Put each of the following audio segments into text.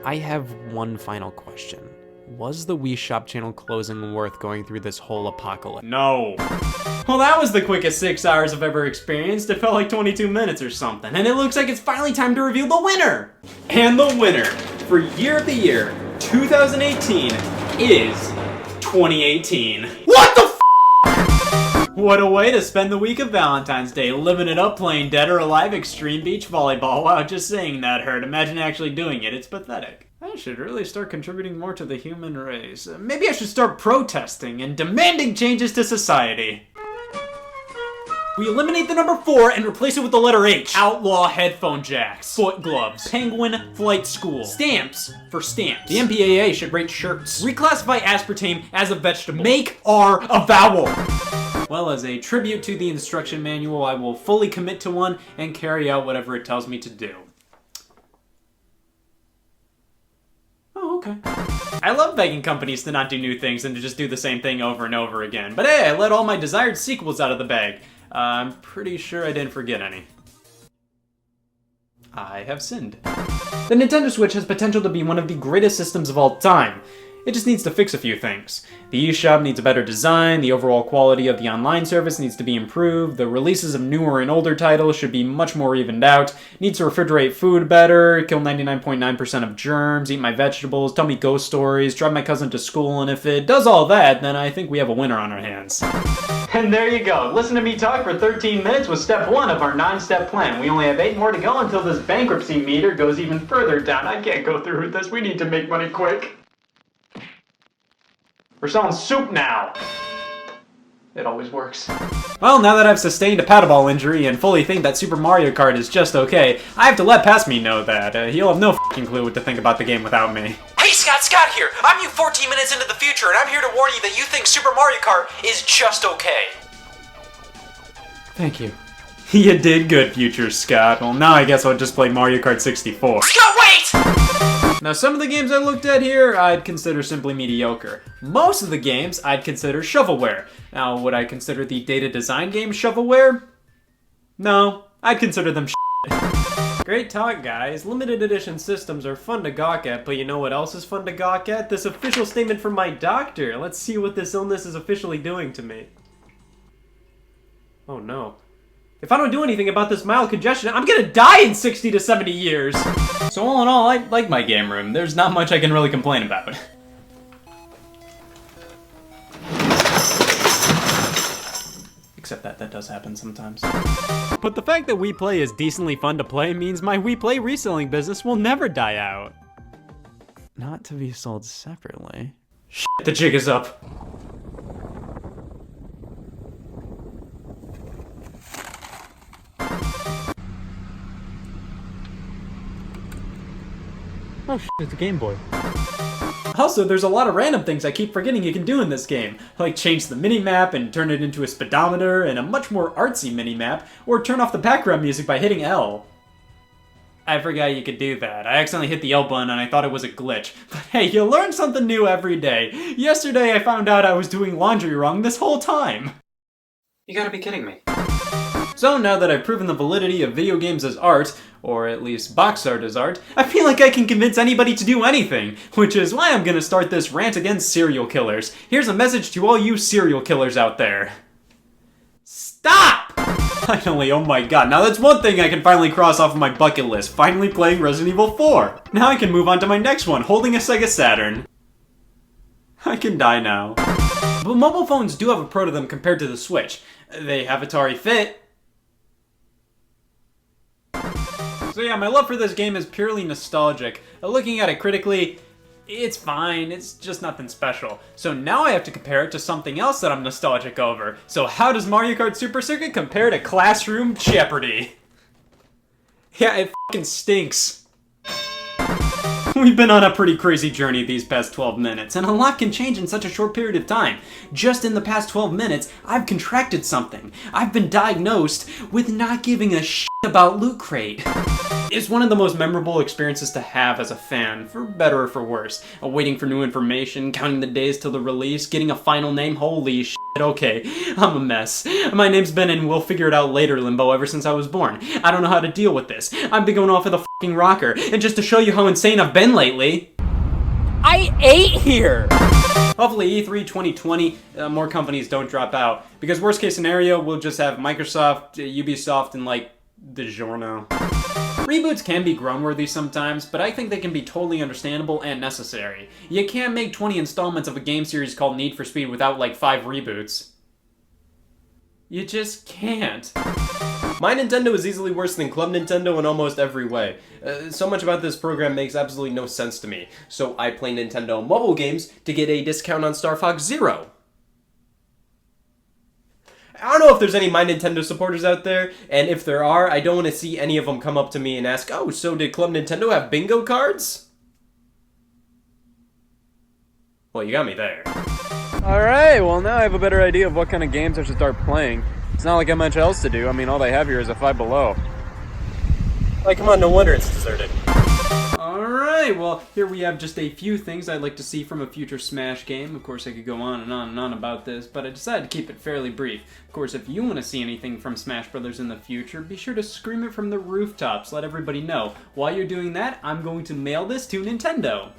I have one final question. Was the Wii Shop channel closing worth going through this whole apocalypse? No. Well, that was the quickest 6 hours I've ever experienced. It felt like 22 minutes or something. And it looks like it's finally time to reveal the winner! And the winner for Year of the Year 2018 is 2018. What the f***? What a way to spend the week of Valentine's Day, living it up playing Dead or Alive Extreme Beach Volleyball. Wow, just saying that hurt. Imagine actually doing it. It's pathetic. I should really start contributing more to the human race. Maybe I should start protesting and demanding changes to society. We eliminate the number 4 and replace it with the letter H. Outlaw headphone jacks. Foot gloves. Penguin flight school. Stamps for stamps. The MPAA should rate shirts. Reclassify aspartame as a vegetable. Make R a vowel. Well, as a tribute to the instruction manual, I will fully commit to one and carry out whatever it tells me to do. Oh, okay. I love begging companies to not do new things and to just do the same thing over and over again. But hey, I let all my desired sequels out of the bag. I'm pretty sure I didn't forget any. I have sinned. The Nintendo Switch has potential to be one of the greatest systems of all time. It just needs to fix a few things. The eShop needs a better design, the overall quality of the online service needs to be improved, the releases of newer and older titles should be much more evened out, needs to refrigerate food better, kill 99.9% of germs, eat my vegetables, tell me ghost stories, drive my cousin to school, and if it does all that, then I think we have a winner on our hands. And there you go. Listen to me talk for 13 minutes was step 1 of our 9-step plan. We only have 8 more to go until this bankruptcy meter goes even further down. I can't go through with this. We need to make money quick. We're selling soup now. It always works. Well, now that I've sustained a paddleball injury and fully think that Super Mario Kart is just okay, I have to let past me know that. He'll have no f***ing clue what to think about the game without me. Hey Scott here! I'm you 14 minutes into the future and I'm here to warn you that you think Super Mario Kart is just okay. Thank you. You did good, future Scott. Well, now I guess I'll just play Mario Kart 64. Scott, wait! Now, some of the games I looked at here, I'd consider simply mediocre. Most of the games, I'd consider shovelware. Now, would I consider the data design game shovelware? No, I'd consider them Great talk, guys. Limited edition systems are fun to gawk at, but you know what else is fun to gawk at? This official statement from my doctor. Let's see what this illness is officially doing to me. Oh no. If I don't do anything about this mild congestion, I'm gonna die in 60 to 70 years! So all in all, I like my game room. There's not much I can really complain about. Except that does happen sometimes. But the fact that Wii Play is decently fun to play means my Wii Play reselling business will never die out. Not to be sold separately. Shit, the jig is up. Oh shit, it's a Game Boy. Also, there's a lot of random things I keep forgetting you can do in this game, like change the minimap and turn it into a speedometer and a much more artsy minimap, or turn off the background music by hitting L. I forgot you could do that. I accidentally hit the L button and I thought it was a glitch. But hey, you learn something new every day. Yesterday I found out I was doing laundry wrong this whole time. You gotta be kidding me. So now that I've proven the validity of video games as art, or at least box art as art, I feel like I can convince anybody to do anything, which is why I'm gonna start this rant against serial killers. Here's a message to all you serial killers out there. Stop! Finally, oh my god, now that's one thing I can finally cross off of my bucket list, finally playing Resident Evil 4. Now I can move on to my next one, holding a Sega Saturn. I can die now. But mobile phones do have a pro to them compared to the Switch. They have Atari Fit. So yeah, my love for this game is purely nostalgic. Looking at it critically, it's fine, it's just nothing special. So now I have to compare it to something else that I'm nostalgic over. So how does Mario Kart Super Circuit compare to Classroom Jeopardy? Yeah, it fucking stinks. We've been on a pretty crazy journey these past 12 minutes, and a lot can change in such a short period of time. Just in the past 12 minutes, I've contracted something. I've been diagnosed with not giving a shit about Loot Crate. It's one of the most memorable experiences to have as a fan, for better or for worse. Waiting for new information, counting the days till the release, getting a final name, holy shit, okay, I'm a mess. My name's Ben and we'll figure it out later, Limbo, ever since I was born. I don't know how to deal with this. I've been going off with a fucking rocker, and just to show you how insane I've been lately... I ate here! Hopefully E3 2020, more companies don't drop out, because worst case scenario, we'll just have Microsoft, Ubisoft, and like, DiGiorno. Reboots can be groan-worthy sometimes, but I think they can be totally understandable and necessary. You can't make 20 installments of a game series called Need for Speed without like 5 reboots. You just can't. My Nintendo is easily worse than Club Nintendo in almost every way. So much about this program makes absolutely no sense to me, so I play Nintendo mobile games to get a discount on Star Fox Zero. I don't know if there's any My Nintendo supporters out there, and if there are, I don't want to see any of them come up to me and ask, oh, so did Club Nintendo have bingo cards? Well, you got me there. Alright, well now I have a better idea of what kind of games I should start playing. It's not like I have much else to do. I mean, all they have here is a Five Below. Like, come on, no wonder it's deserted. Alright, well, here we have just a few things I'd like to see from a future Smash game. Of course, I could go on and on and on about this, but I decided to keep it fairly brief. Of course, if you want to see anything from Smash Brothers in the future, be sure to scream it from the rooftops. Let everybody know. While you're doing that, I'm going to mail this to Nintendo.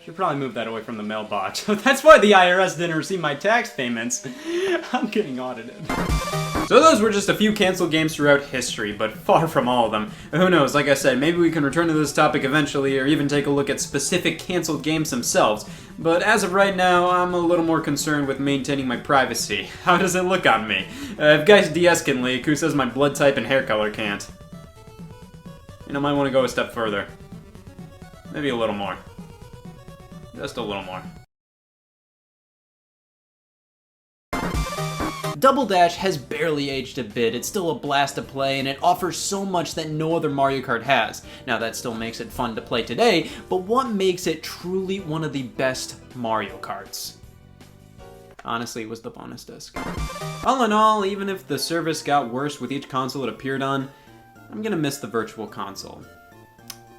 Should probably move that away from the mailbox. That's why the IRS didn't receive my tax payments. I'm getting audited. So those were just a few canceled games throughout history, but far from all of them. Who knows, like I said, maybe we can return to this topic eventually, or even take a look at specific canceled games themselves. But as of right now, I'm a little more concerned with maintaining my privacy. How does it look on me? If Guys DS can leak, who says my blood type and hair color can't? You know, might want to go a step further. Maybe a little more. Just a little more. Double Dash has barely aged a bit. It's still a blast to play, and it offers so much that no other Mario Kart has. Now, that still makes it fun to play today, but what makes it truly one of the best Mario Karts? Honestly, it was the bonus disc. All in all, even if the service got worse with each console it appeared on, I'm gonna miss the Virtual Console.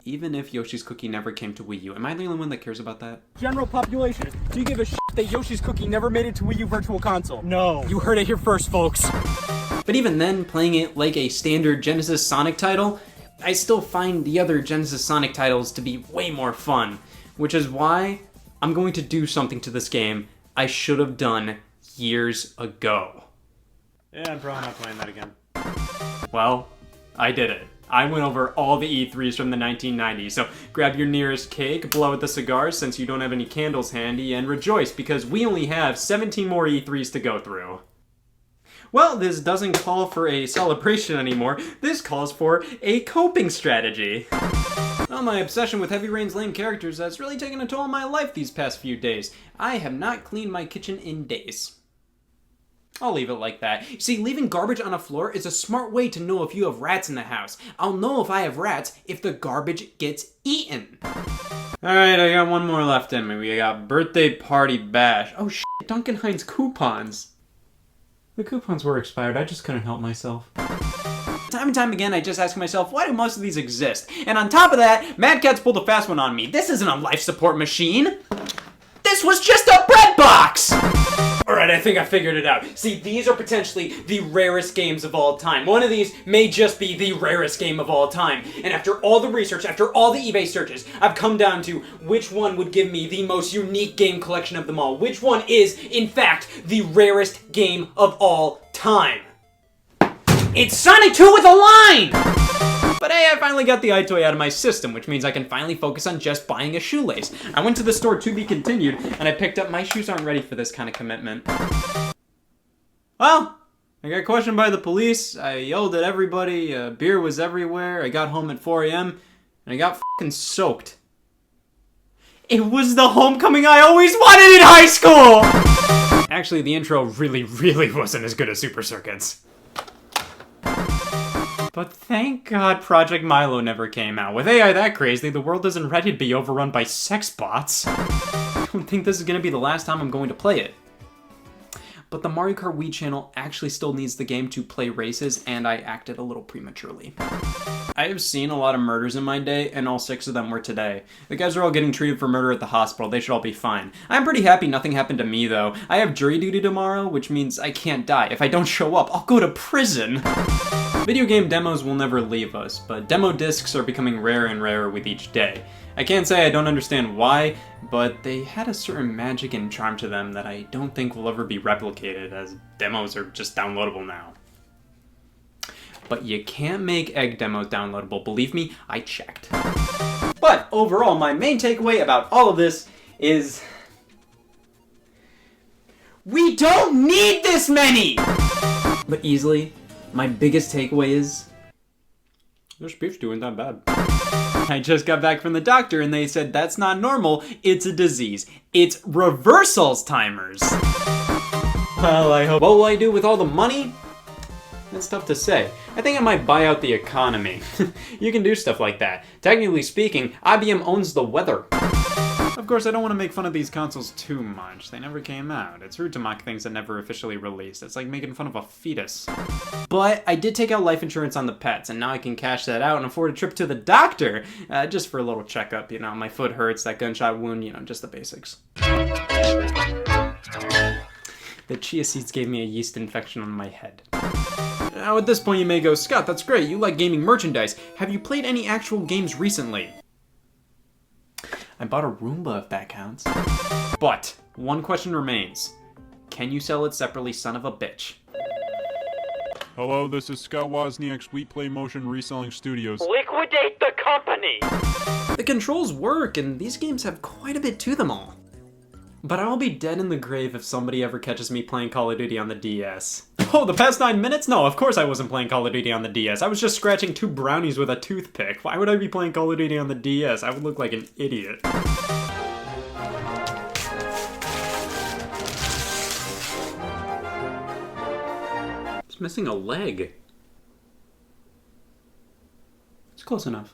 Even if Yoshi's Cookie never came to Wii U. Am I the only one that cares about that? General population, do you give a shit that Yoshi's Cookie never made it to Wii U Virtual Console? No. You heard it here first, folks. But even then, playing it like a standard Genesis Sonic title, I still find the other Genesis Sonic titles to be way more fun. Which is why I'm going to do something to this game I should have done years ago. Yeah, I'm probably not playing that again. Well, I did it. I went over all the E3s from the 1990s, so grab your nearest cake, blow out the cigars since you don't have any candles handy, and rejoice because we only have 17 more E3s to go through. Well, this doesn't call for a celebration anymore, this calls for a coping strategy. Well, my obsession with Heavy Rain's lame characters has really taken a toll on my life these past few days. I have not cleaned my kitchen in days. I'll leave it like that. You see, leaving garbage on a floor is a smart way to know if you have rats in the house. I'll know if I have rats if the garbage gets eaten. Alright, I got one more left in me. We got Birthday Party Bash. Oh shit, Duncan Hines coupons. The coupons were expired, I just couldn't help myself. Time and time again, I just ask myself, why do most of these exist? And on top of that, Mad Catz pulled a fast one on me. This isn't a life support machine. This was just a bread box! Alright, I think I figured it out. See, these are potentially the rarest games of all time. One of these may just be the rarest game of all time. And after all the research, after all the eBay searches, I've come down to which one would give me the most unique game collection of them all. Which one is, in fact, the rarest game of all time. It's Sonic 2 with a line! But hey, I finally got the iToy out of my system, which means I can finally focus on just buying a shoelace. I went to the store to be continued, and I picked up my shoes aren't ready for this kind of commitment. Well, I got questioned by the police, I yelled at everybody, beer was everywhere, I got home at 4 a.m., and I got fucking soaked. It was the homecoming I always wanted in high school! Actually, the intro really wasn't as good as Super Circuits. But thank God Project Milo never came out. With AI that crazy, the world isn't ready to be overrun by sex bots. I don't think this is going to be the last time I'm going to play it. but the Mario Kart Wii channel actually still needs the game to play races, and I acted a little prematurely. I have seen a lot of murders in my day, and all 6 of them were today. The guys are all getting treated for murder at the hospital. They should all be fine. I'm pretty happy nothing happened to me, though. I have jury duty tomorrow, which means I can't die. If I don't show up, I'll go to prison. Video game demos will never leave us, but demo discs are becoming rarer and rarer with each day. I can't say I don't understand why, but they had a certain magic and charm to them that I don't think will ever be replicated, as demos are just downloadable now. But you can't make egg demos downloadable, believe me, I checked. But overall, my main takeaway about all of this is... we don't need this many! But easily, my biggest takeaway is... this beef's doing that bad. I just got back from the doctor and they said that's not normal, it's a disease. It's reversals timers. Well, I hope... what will I do with all the money? That's tough to say. I think I might buy out the economy. You can do stuff like that. Technically speaking, IBM owns the weather. Of course, I don't want to make fun of these consoles too much. They never came out. It's rude to mock things that never officially released. It's like making fun of a fetus. But I did take out life insurance on the pets, and now I can cash that out and afford a trip to the doctor. Just for a little checkup, you know, my foot hurts, that gunshot wound, you know, just the basics. The chia seeds gave me a yeast infection on my head. Now at this point you may go, Scott, that's great, you like gaming merchandise. Have you played any actual games recently? I bought a Roomba if that counts. But, one question remains. Can you sell it separately, son of a bitch? Hello, this is Scott Wozniak's We Play Motion Reselling Studios. Liquidate the company! The controls work, and these games have quite a bit to them all. But I'll be dead in the grave if somebody ever catches me playing Call of Duty on the DS. Oh, the past 9 minutes? No, of course I wasn't playing Call of Duty on the DS. I was just scratching 2 brownies with a toothpick. Why would I be playing Call of Duty on the DS? I would look like an idiot. It's missing a leg. It's close enough.